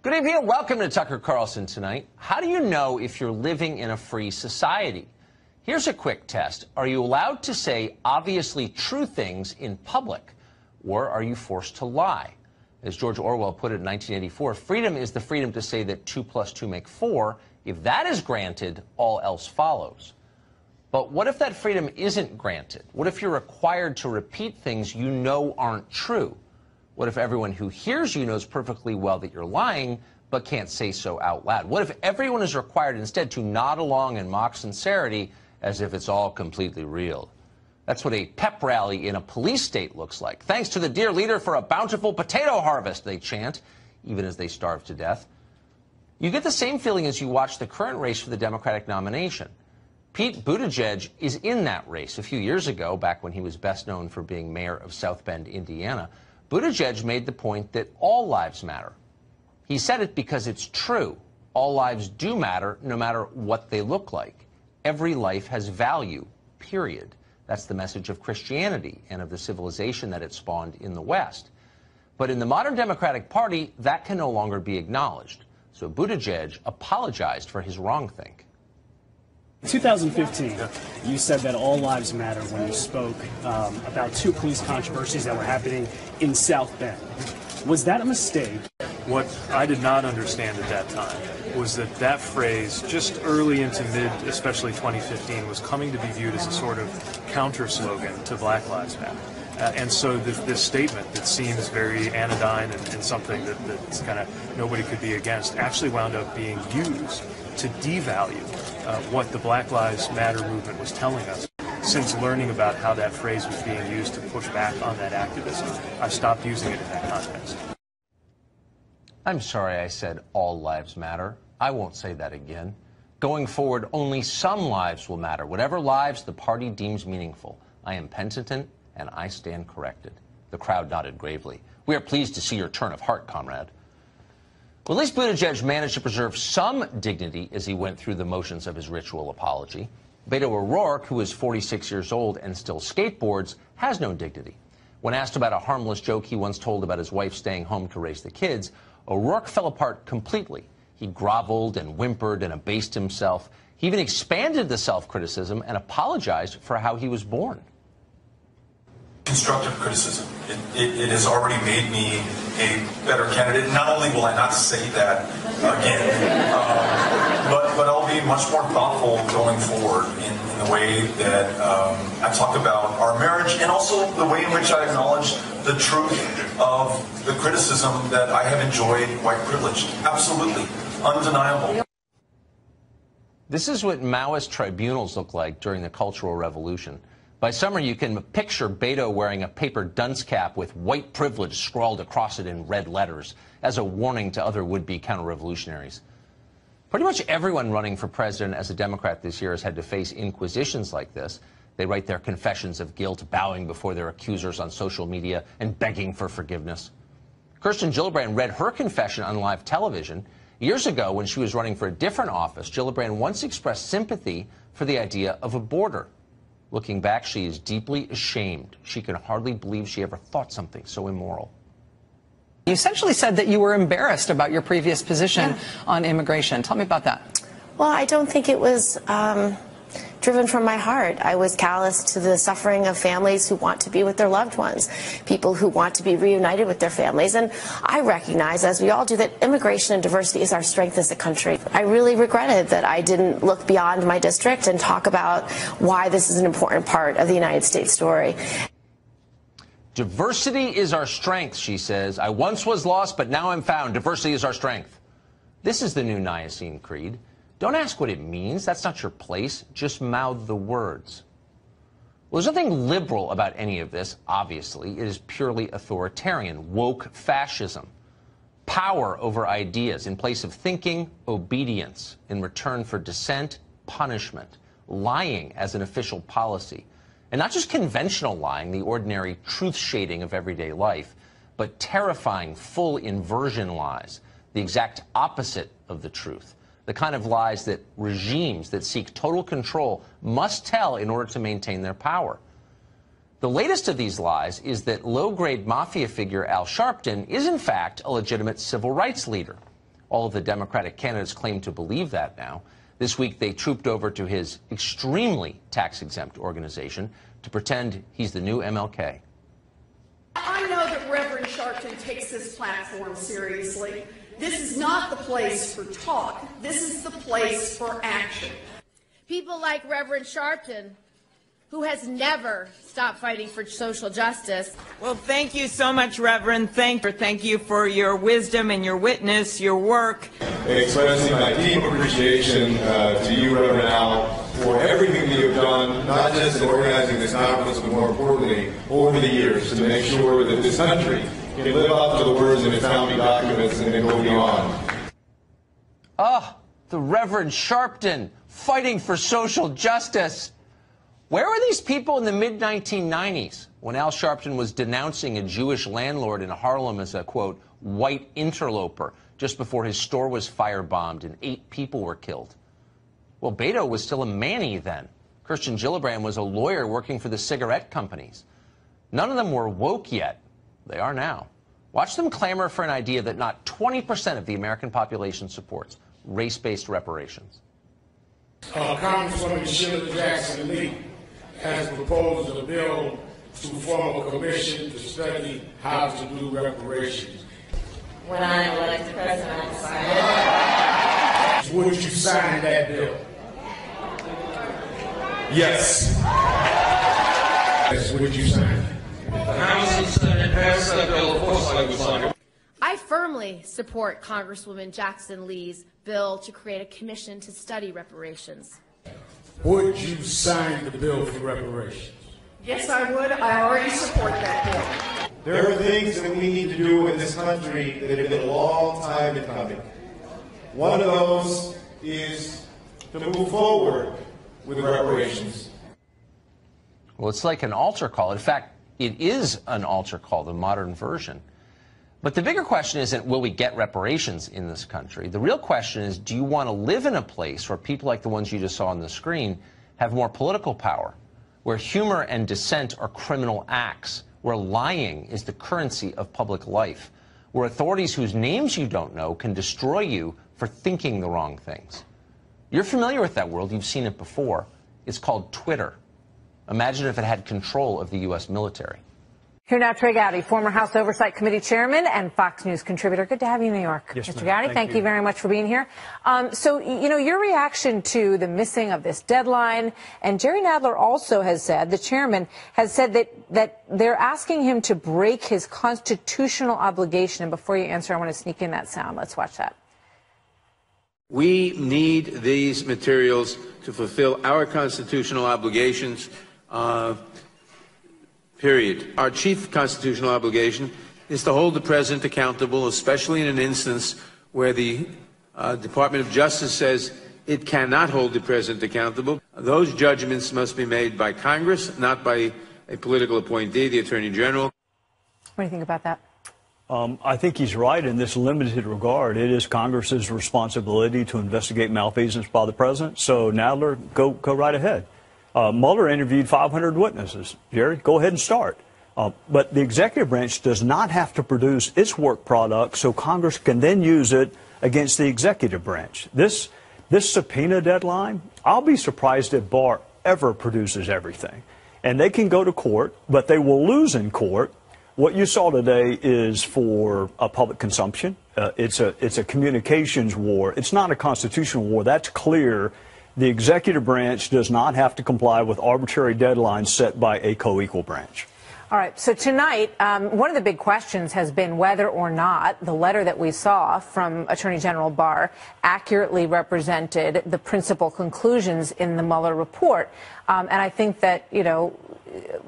Good evening and welcome to Tucker Carlson Tonight. How do you know if you're living in a free society? Here's a quick test. Are you allowed to say obviously true things in public, or are you forced to lie? As George Orwell put it in 1984, freedom is the freedom to say that 2 + 2 make 4. If that is granted, all else follows. But what if that freedom isn't granted? What if you're required to repeat things you know aren't true? What if everyone who hears you knows perfectly well that you're lying, but can't say so out loud? What if everyone is required instead to nod along in mock sincerity as if it's all completely real? That's what a pep rally in a police state looks like. Thanks to the dear leader for a bountiful potato harvest, they chant, even as they starve to death. You get the same feeling as you watch the current race for the Democratic nomination. Pete Buttigieg is in that race. A few years ago, back when he was best known for being mayor of South Bend, Indiana, Buttigieg made the point that all lives matter. He said it because it's true. All lives do matter, no matter what they look like. Every life has value, period. That's the message of Christianity and of the civilization that it spawned in the West. But in the modern Democratic Party, that can no longer be acknowledged. So Buttigieg apologized for his wrongthink. In 2015, you said that all lives matter when you spoke about 2 police controversies that were happening in South Bend. Was that a mistake? What I did not understand at that time was that that phrase, just early into mid, especially 2015, was coming to be viewed as a sort of counter slogan to Black Lives Matter. And so this statement that seems very anodyne and something that's kind of nobody could be against actually wound up being used to devalue what the Black Lives Matter movement was telling us. Since learning about how that phrase was being used to push back on that activism, I stopped using it in that context. I'm sorry I said all lives matter. I won't say that again. Going forward, only some lives will matter, whatever lives the party deems meaningful. I am penitent, and I stand corrected. The crowd nodded gravely. We are pleased to see your turn of heart, comrade. Well, at least Buttigieg managed to preserve some dignity as he went through the motions of his ritual apology. Beto O'Rourke, who is 46 years old and still skateboards, has no dignity. When asked about a harmless joke he once told about his wife staying home to raise the kids, O'Rourke fell apart completely. He groveled and whimpered and abased himself. He even expanded the self-criticism and apologized for how he was born. Constructive criticism. It has already made me a better candidate. Not only will I not say that again, but I'll be much more thoughtful going forward in the way that I talk about our marriage, and also the way in which I acknowledge the truth of the criticism that I have enjoyed white privilege. Absolutely. Undeniable. This is what Maoist tribunals look like during the Cultural Revolution. By summer, you can picture Beto wearing a paper dunce cap with white privilege scrawled across it in red letters as a warning to other would-be counter-revolutionaries. Pretty much everyone running for president as a Democrat this year has had to face inquisitions like this. They write their confessions of guilt, bowing before their accusers on social media and begging for forgiveness. Kirsten Gillibrand read her confession on live television. Years ago, when she was running for a different office, Gillibrand once expressed sympathy for the idea of a border. Looking back, she is deeply ashamed. She can hardly believe she ever thought something so immoral. You essentially said that you were embarrassed about your previous position on immigration. Tell me about that. Well, I don't think it was driven from my heart. I was callous to the suffering of families who want to be with their loved ones, people who want to be reunited with their families. And I recognize, as we all do, that immigration and diversity is our strength as a country. I really regretted that I didn't look beyond my district and talk about why this is an important part of the United States story. Diversity is our strength, she says. I once was lost, but now I'm found. Diversity is our strength. This is the new Nicene Creed. Don't ask what it means. That's not your place. Just mouth the words. Well, there's nothing liberal about any of this, obviously. It is purely authoritarian, woke fascism. Power over ideas. In place of thinking, obedience. In return for dissent, punishment. Lying as an official policy. And not just conventional lying, the ordinary truth shading of everyday life, but terrifying, full inversion lies, the exact opposite of the truth. The kind of lies that regimes that seek total control must tell in order to maintain their power. The latest of these lies is that low-grade mafia figure Al Sharpton is, in fact, a legitimate civil rights leader. All of the Democratic candidates claim to believe that now. This week, they trooped over to his extremely tax-exempt organization to pretend he's the new MLK. I know that Reverend Sharpton takes this platform seriously. This is not the place for talk. This is the place for action. People like Reverend Sharpton, who has never stopped fighting for social justice. Well, thank you so much, Reverend. Thank you for your wisdom and your witness, your work. Expressing my deep appreciation to you, Reverend Al, for everything that you've done, not just in organizing this conference, but more importantly, over the years, to make sure that this country can live up to the words in its founding documents and then go beyond. Ah, the Reverend Sharpton fighting for social justice. Where were these people in the mid-1990s when Al Sharpton was denouncing a Jewish landlord in Harlem as a, quote, white interloper just before his store was firebombed and 8 people were killed? Well, Beto was still a Manny then. Kirsten Gillibrand was a lawyer working for the cigarette companies. None of them were woke yet. They are now. Watch them clamor for an idea that not 20% of the American population supports: race-based reparations. Congresswoman Sheila Jackson Lee has proposed a bill to form a commission to study how to do reparations. When I am elected president, I decided. Would you sign that bill? Yes. Yes, would you sign it? I firmly support Congresswoman Jackson Lee's bill to create a commission to study reparations. Would you sign the bill for reparations? Yes, I would. I already support that bill. There are things that we need to do in this country that have been a long time in coming. One of those is to move forward with reparations. Well, it's like an altar call. In fact, it is an altar call, the modern version. But the bigger question isn't, will we get reparations in this country? The real question is, do you want to live in a place where people like the ones you just saw on the screen have more political power, where humor and dissent are criminal acts, where lying is the currency of public life, where authorities whose names you don't know can destroy you for thinking the wrong things? You're familiar with that world. You've seen it before. It's called Twitter. Imagine if it had control of the U.S. military. Here now, Trey Gowdy, former House Oversight Committee chairman and Fox News contributor. Good to have you in New York. Yes, Mr. Gowdy, thank you very much for being here. So, you know, your reaction to the missing of this deadline, and Jerry Nadler also has said, the chairman has said that they're asking him to break his constitutional obligation. And before you answer, I want to sneak in that sound. Let's watch that. We need these materials to fulfill our constitutional obligations. Period. Our chief constitutional obligation is to hold the president accountable, especially in an instance where the Department of Justice says it cannot hold the president accountable. Those judgments must be made by Congress, not by a political appointee, the Attorney General. What do you think about that? I think he's right in this limited regard. It is Congress's responsibility to investigate malfeasance by the president. So, Nadler, go right ahead. Mueller interviewed 500 witnesses. Jerry, go ahead and start. But the executive branch does not have to produce its work product so Congress can then use it against the executive branch. This subpoena deadline, I'll be surprised if Barr ever produces everything. And they can go to court, but they will lose in court. What you saw today is for public consumption. It's a communications war. It's not a constitutional war. That's clear. The executive branch does not have to comply with arbitrary deadlines set by a co-equal branch. All right. So tonight, one of the big questions has been whether or not the letter that we saw from Attorney General Barr accurately represented the principal conclusions in the Mueller report. And I think that, you know,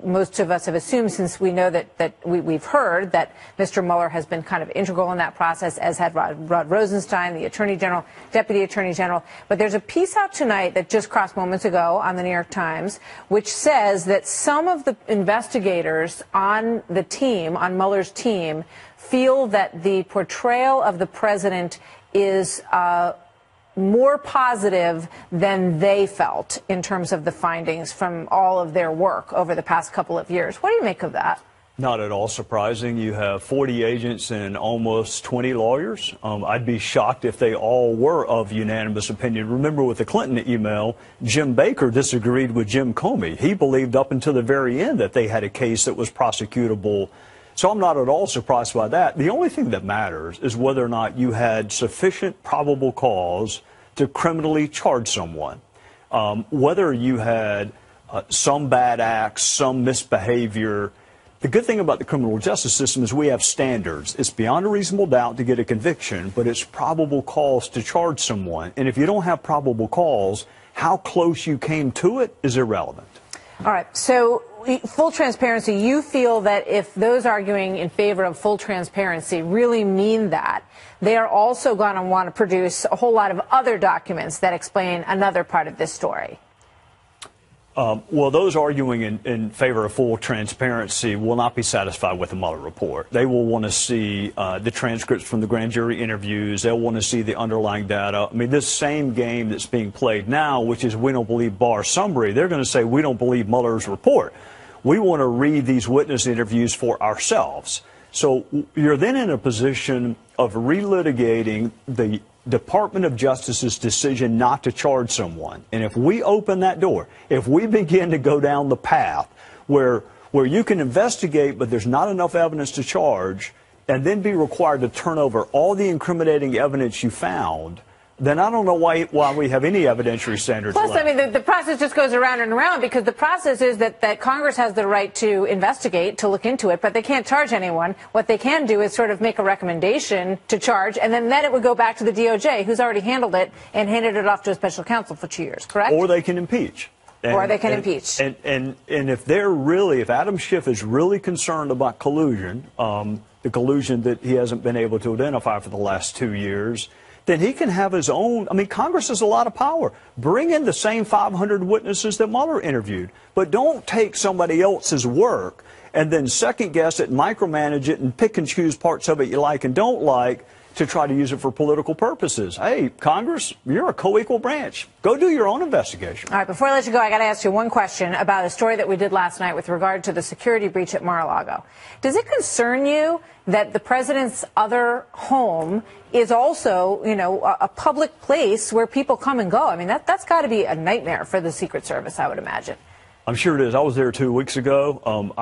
most of us have assumed, since we know that we've heard that Mr. Mueller has been kind of integral in that process, as had Rod Rosenstein, the Attorney General, Deputy Attorney General. But there's a piece out tonight that just crossed moments ago on the New York Times, which says that some of the investigators on the team, on Mueller's team, feel that the portrayal of the president is more positive than they felt in terms of the findings from all of their work over the past couple of years. What do you make of that? Not at all surprising. You have 40 agents and almost 20 lawyers. I'd be shocked if they all were of unanimous opinion. Remember, with the Clinton email, Jim Baker disagreed with Jim Comey. He believed up until the very end that they had a case that was prosecutable. So I'm not at all surprised by that. The only thing that matters is whether or not you had sufficient probable cause to criminally charge someone. Whether you had some bad acts, some misbehavior. The good thing about the criminal justice system is we have standards. It's beyond a reasonable doubt to get a conviction, but it's probable cause to charge someone. And if you don't have probable cause, how close you came to it is irrelevant. All right. So full transparency, you feel that if those arguing in favor of full transparency really mean that, they are also going to want to produce a whole lot of other documents that explain another part of this story. Well, those arguing in favor of full transparency will not be satisfied with the Mueller report. They will want to see the transcripts from the grand jury interviews. They'll want to see the underlying data. I mean, this same game that's being played now, which is we don't believe Barr's summary, they're going to say we don't believe Mueller's report. We want to read these witness interviews for ourselves. So you're then in a position of relitigating the Department of Justice's decision not to charge someone. And if we open that door, if we begin to go down the path where you can investigate but there's not enough evidence to charge, and then be required to turn over all the incriminating evidence you found, then I don't know why we have any evidentiary standards Plus, left. I mean, the process just goes around and around, because the process is that Congress has the right to investigate, to look into it, but they can't charge anyone. What they can do is sort of make a recommendation to charge, and then it would go back to the DOJ, who's already handled it and handed it off to a special counsel for 2 years, correct? Or they can impeach. Or they can impeach. And if Adam Schiff is really concerned about collusion, the collusion that he hasn't been able to identify for the last 2 years, then he can have his own. I mean, Congress has a lot of power. Bring in the same 500 witnesses that Mueller interviewed, but don't take somebody else's work and then second guess it, micromanage it, and pick and choose parts of it you like and don't like to try to use it for political purposes. Hey, Congress, you're a co-equal branch. Go do your own investigation. All right, before I let you go, I got to ask you one question about a story that we did last night with regard to the security breach at Mar-a-Lago. Does it concern you that the president's other home is also, you know, a public place where people come and go? I mean, that's got to be a nightmare for the Secret Service, I would imagine. I'm sure it is. I was there 2 weeks ago.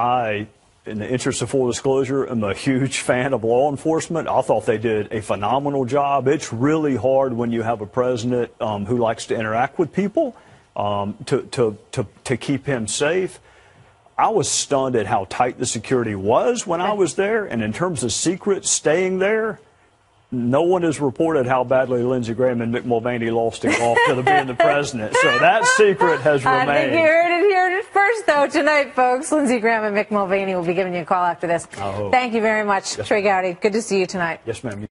In the interest of full disclosure, I'm a huge fan of law enforcement. I thought they did a phenomenal job. It's really hard when you have a president who likes to interact with people to keep him safe. I was stunned at how tight the security was when I was there. And in terms of secrets staying there, no one has reported how badly Lindsey Graham and Mick Mulvaney lost in golf to being the president. So that secret has remained. I think you heard it first, though, tonight, folks. Lindsey Graham and Mick Mulvaney will be giving you a call after this. Thank you very much, Yes, Trey Gowdy. Good to see you tonight. Yes, ma'am.